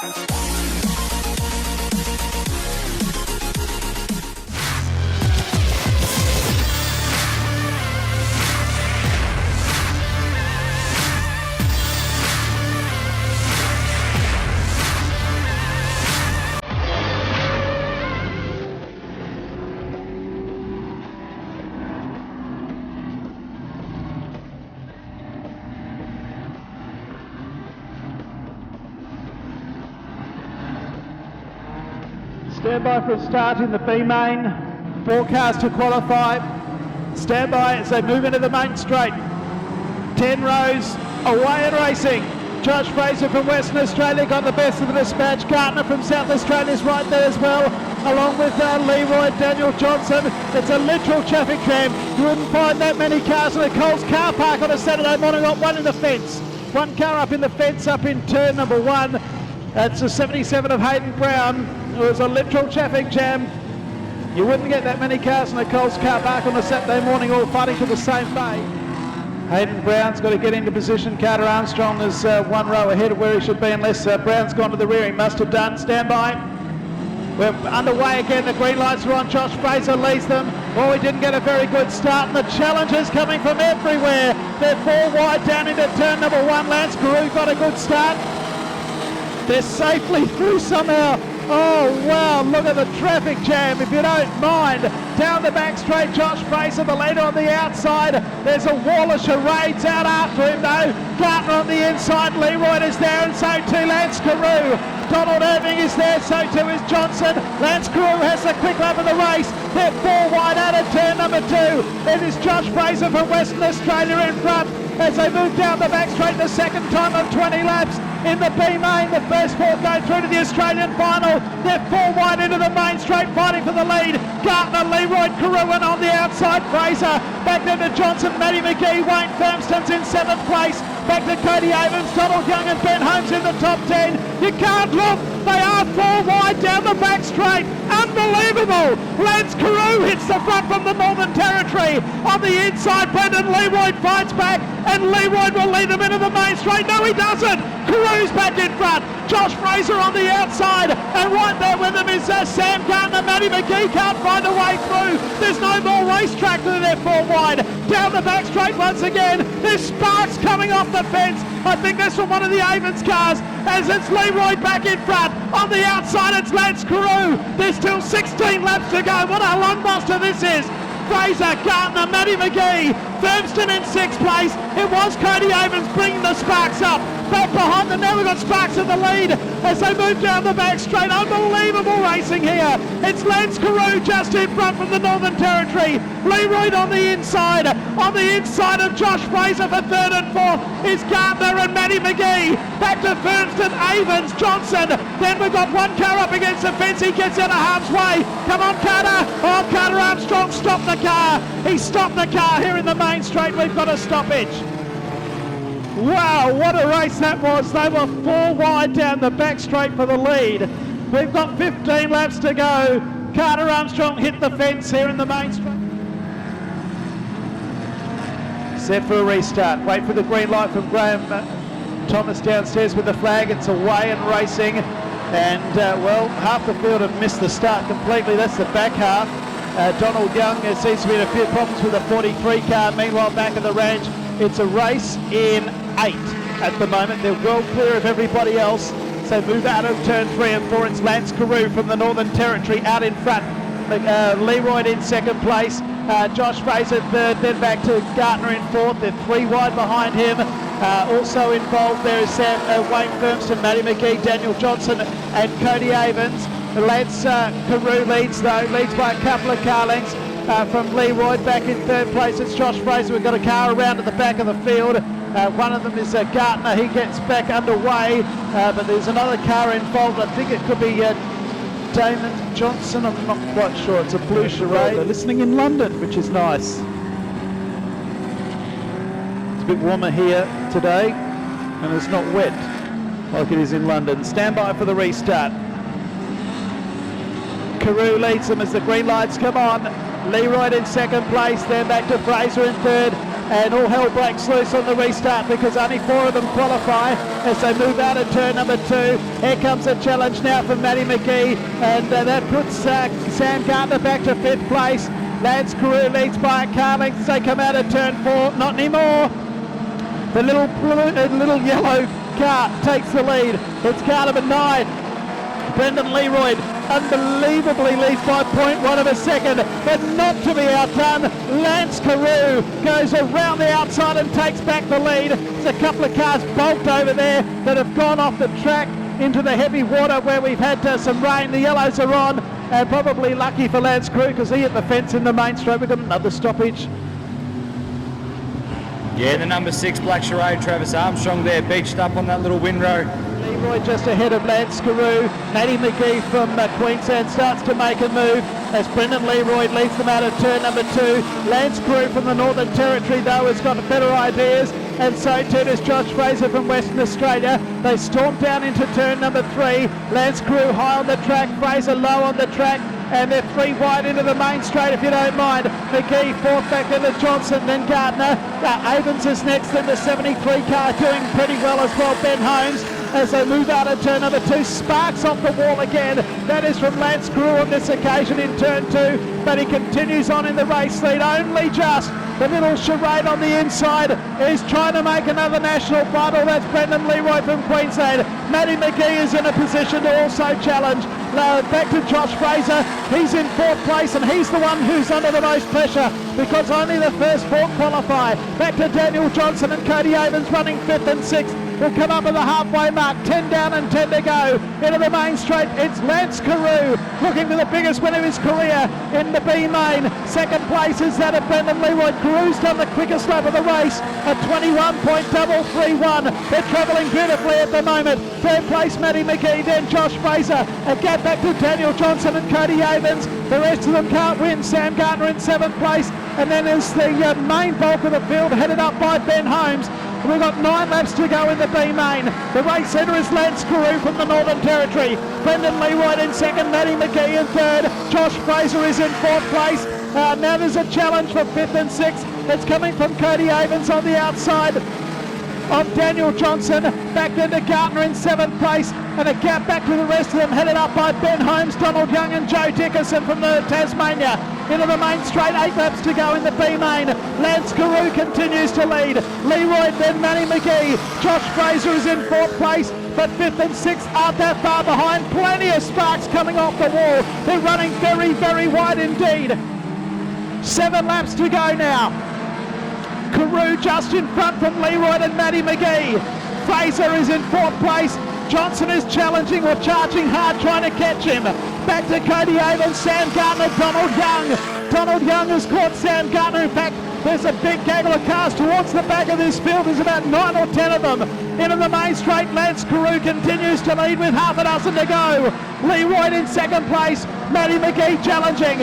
Stand by for a start in the B main. 4 cars to qualify. Stand by as they move into the main straight. 10 rows away and racing. Josh Fraser from Western Australia got the best of the dispatch. Gartner from South Australia is right there as well, along with Leroy, Daniel Johnson. It's a literal traffic jam. You wouldn't find that many cars in the Coles car park on a Saturday morning. Got one in the fence. One car up in the fence up in turn number 1. That's the 77 of Hayden Brown. It was a literal traffic jam. You wouldn't get that many cars in the Coles car park on a Saturday morning all fighting for the same bay. Hayden Brown's got to get into position. Carter Armstrong is 1 row ahead of where he should be unless Brown's gone to the rear. He must have done. Stand by. We're underway again. The green lights are on. Josh Fraser leads them. Oh, he didn't get a very good start. And the challengers coming from everywhere. They're 4 wide down into turn number 1. Lance Carew got a good start. They're safely through somehow. Oh wow, look at the traffic jam, if you don't mind. Down the back straight, Josh Fraser, the leader on the outside. There's a wall of charades out after him though. Gartner on the inside, Leroy is there, and so too Lance Carew. Donald Irving is there, so too is Johnson. Lance Carew has the quick lap of the race. They're 4 wide out of turn number 2. It is Josh Fraser from Western Australia in front as they move down the back straight the second time of 20 laps. In the B main, the first 4 go through to the Australian final. They're 4 wide into the main straight, fighting for the lead. Gartner, Leroy, Carew, and on the outside, Fraser. Back then to Johnson, Matty McGee, Wayne Firmston's in 7th place. Back to Cody Avens, Donald Young, and Ben Holmes in the top 10. You can't look. They are 4 wide down the back straight. Unbelievable. Lance Carew hits the front from the Northern Territory. On the inside, Brendan Leroy fights back, and Leroy will lead them into the main straight. No, he doesn't. Carew's back in front. Josh Fraser on the outside, and right there with him is Sam Gartner. Matty McGee can't find a way through. There's no more racetrack than they're 4 wide. Down the back straight once again. There's sparks coming off the fence. I think that's from one of the Avens cars, as it's Leroy back in front. On the outside, it's Lance Carew. There's still 16 laps to go. What a lungbuster this is. Fraser, Gartner, Matty McGee, Firmston in 6th place. It was Cody Avens bringing the sparks up. Back behind them, now we've got Sparks in the lead as they move down the back straight. Unbelievable racing here. It's Lance Carew just in front from the Northern Territory. Leroy on the inside. On the inside of Josh Fraser for 3rd and 4th is Gartner and Matty McGee. Back to Firmston, Avens, Johnson. Then we've got 1 car up against the fence. He gets out of harm's way. Come on, Carter. Oh, Carter Armstrong stopped the car. He stopped the car here in the main straight. We've got a stoppage. Wow, what a race that was. They were 4 wide down the back straight for the lead. We've got 15 laps to go. Carter Armstrong hit the fence here in the main straight. Set for a restart. Wait for the green light from Graham Thomas downstairs with the flag. It's away and racing. And, well, half the field have missed the start completely. That's the back half. Donald Young, there seems to be a few problems with the 43 car. Meanwhile, back at the ranch, it's a race in 8 at the moment. They're well clear of everybody else. So move out of turn 3 and 4. It's Lance Carew from the Northern Territory out in front. Leroy in 2nd place. Josh Fraser 3rd, then back to Gartner in 4th. They're 3 wide behind him. Also involved there is Wayne Firmston, Matty McGee, Daniel Johnson, and Cody Avens. Lance Carew leads though, leads by a couple of car lengths. From Leroy back in 3rd place, it's Josh Fraser. We've got a car around at the back of the field. One of them is Gartner. He gets back underway, but there's another car involved. I think it could be Damon Johnson. I'm not quite sure. It's a blue charade. They're listening in London, which is nice. It's a bit warmer here today, and it's not wet like it is in London. Stand by for the restart. Carew leads them as the green lights come on. Leroy in 2nd place, then back to Fraser in 3rd. and all hell breaks loose on the restart because only 4 of them qualify as they move out of turn number 2. Here comes a challenge now from Matty McGee, and that puts Sam Gardner back to 5th place. Lance Carew leads by a car length as they come out of turn 4. Not anymore. The little yellow car takes the lead. It's car number 9. Brendan Leroy unbelievably leads by 0.1 of a second, but not to be outdone. Lance Carew goes around the outside and takes back the lead. There's a couple of cars bulked over there that have gone off the track into the heavy water where we've had some rain. The yellows are on, and probably lucky for Lance Carew because he hit the fence in the main straight. We've got another stoppage. Yeah, the number 6 Black Charade, Travis Armstrong there, beached up on that little windrow. Leroy just ahead of Lance Carew. Matty McGee from Queensland starts to make a move as Brendan Leroy leads them out of turn number 2. Lance Carew from the Northern Territory though has got better ideas, and so too does Josh Fraser from Western Australia. They storm down into turn number 3. Lance Carew high on the track, Fraser low on the track, and they're 3 wide into the main straight if you don't mind. McGee 4th back into Johnson, then Gardner. Avens is next in the 73 car, doing pretty well as well. Ben Holmes as they move out of turn number 2. Sparks off the wall again. That is from Lance Carew on this occasion in turn 2, but he continues on in the race lead. Only just the little charade on the inside is trying to make another national battle. That's Brendan Leroy from Queensland. Matty McGee is in a position to also challenge. Back to Josh Fraser. He's in 4th place, and he's the one who's under the most pressure because only the first 4 qualify. Back to Daniel Johnson and Cody Avens running 5th and 6th. Will come up at the halfway mark. 10 down and 10 to go. Into the main straight, it's Lance Carew looking for the biggest win of his career in the B main. 2nd place is that of Brendan Leroy. Carew's done the quickest lap of the race at 21.331. They're travelling beautifully at the moment. 3rd place Matty McGee, then Josh Fraser. A gap back to Daniel Johnson and Cody Avens. The rest of them can't win. Sam Gardner in 7th place, and then there's the main bulk of the field headed up by Ben Holmes. We've got 9 laps to go in the B main. The race leader is Lance Carew from the Northern Territory. Brendan Leroy in 2nd, Matty McGee in 3rd. Josh Fraser is in 4th place. Now there's a challenge for 5th and 6th. It's coming from Cody Avens on the outside of Daniel Johnson. Back into Gardner in 7th place, and a gap back to the rest of them headed up by Ben Holmes, Donald Young and Joe Dickerson from the Tasmania. Into the main straight, 8 laps to go in the B main. Lance Carew continues to lead. Leroy, then Matty McGee. Josh Fraser is in 4th place, but 5th and 6th aren't that far behind. Plenty of sparks coming off the wall. They're running very, very wide indeed. 7 laps to go now. Carew just in front from Leroy and Matty McGee. Fraser is in 4th place. Johnson is challenging or charging hard, trying to catch him. Back to Cody Avens, Sam Gardner, Donald Young. Donald Young has caught Sam Gardner. In fact, there's a big gaggle of cars towards the back of this field. There's about 9 or 10 of them. Into the main straight, Lance Carew continues to lead with half a dozen to go. Leroy in 2nd place, Matty McGee challenging.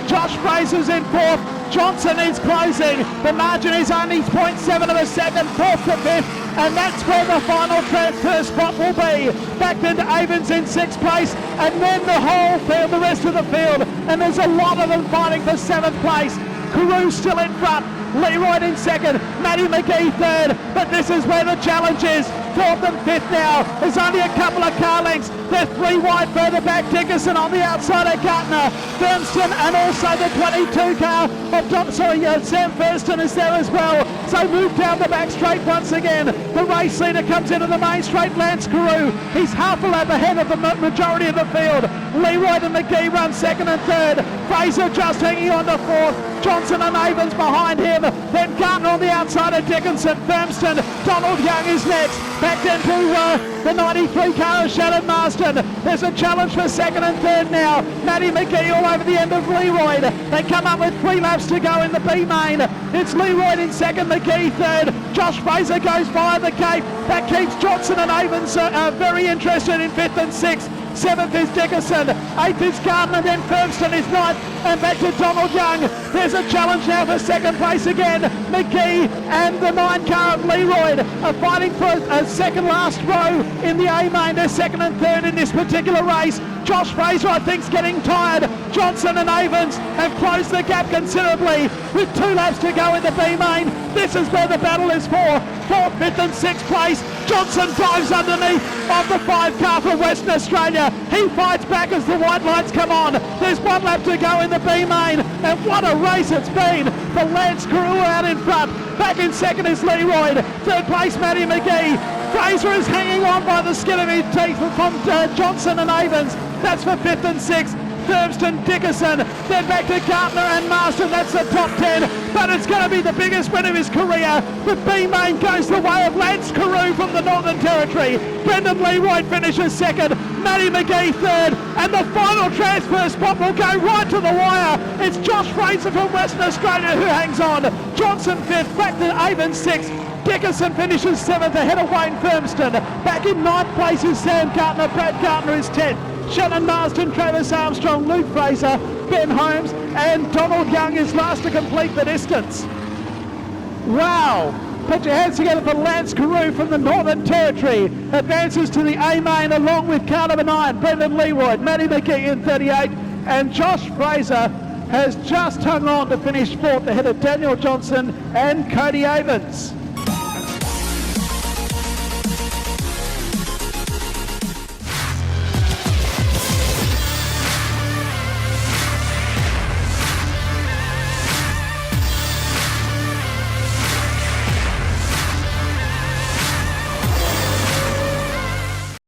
Josh Fraser's in 4th. Johnson is closing. The margin is only 0.7 of a second, 4th to 5th, and that's where the final transfer spot will be. Back into Avens in 6th place, and then the whole field, the rest of the field, and there's a lot of them fighting for 7th place. Carew still in front. Leroy in 2nd, Matty McGee 3rd, but this is where the challenge is. 4th and 5th now. There's only a couple of car lengths. They're 3 wide further back. Dickerson on the outside of Gardner. Thurston and also the 22 car of Sam Thurston is there as well. So move down the back straight once again. The race leader comes into the main straight, Lance Carew. He's half a lap ahead of the majority of the field. Leroy and McGee run 2nd and 3rd. Fraser just hanging on to 4th. Johnson and Avens behind him. Then Gardner on the outside of Dickinson. Thurston. Donald Young is next. Back into the 93 car of Shannon Marston. There's a challenge for 2nd and 3rd now. Matty McGee all over the end of Leroy. They come up with 3 laps to go in the B main. It's Leroy in 2nd, McGee 3rd. Josh Fraser goes via the Cape. That keeps Johnson and Avens very interested in 5th and 6th. 7th is Dickerson, 8th is Gardner, then Thurston is 9th, and back to Donald Young. There's a challenge now for 2nd place again. McGee and the 9 car of Leroy are fighting for a second last row in the A main. They're 2nd and 3rd in this particular race. Josh Fraser, I think, is getting tired. Johnson and Avens have closed the gap considerably with 2 laps to go in the B main. This is where the battle is for 4th, 5th and 6th place. Johnson dives underneath of the 5 car from Western Australia. He fights back as the white lights come on. There's 1 lap to go in the B main, and what a race it's been for Lance Carew out in front. Back in second is Leroy. 3rd place, Matty McGee. Fraser is hanging on by the skin of his teeth from Johnson and Avens. That's for 5th and 6th. Thurston, Dickerson, then back to Gartner and Marston. That's the top 10, but it's going to be the biggest win of his career. The B main goes the way of Lance Carew from the Northern Territory. Brendan Leroy finishes 2nd, Matty McGee 3rd, and the final transfer spot will go right to the wire. It's Josh Fraser from Western Australia who hangs on. Johnson 5th, back to Avens 6th. Dickerson finishes 7th ahead of Wayne Firmston. Back in 9th place is Sam Gartner. Brad Gartner is 10th. Shannon Marston, Travis Armstrong, Luke Fraser, Ben Holmes and Donald Young is last to complete the distance. Wow! Put your hands together for Lance Carew from the Northern Territory. Advances to the A main along with car number 9, Brendan Leroy, Matty McGee in 38, and Josh Fraser has just hung on to finish 4th ahead of Daniel Johnson and Cody Avens.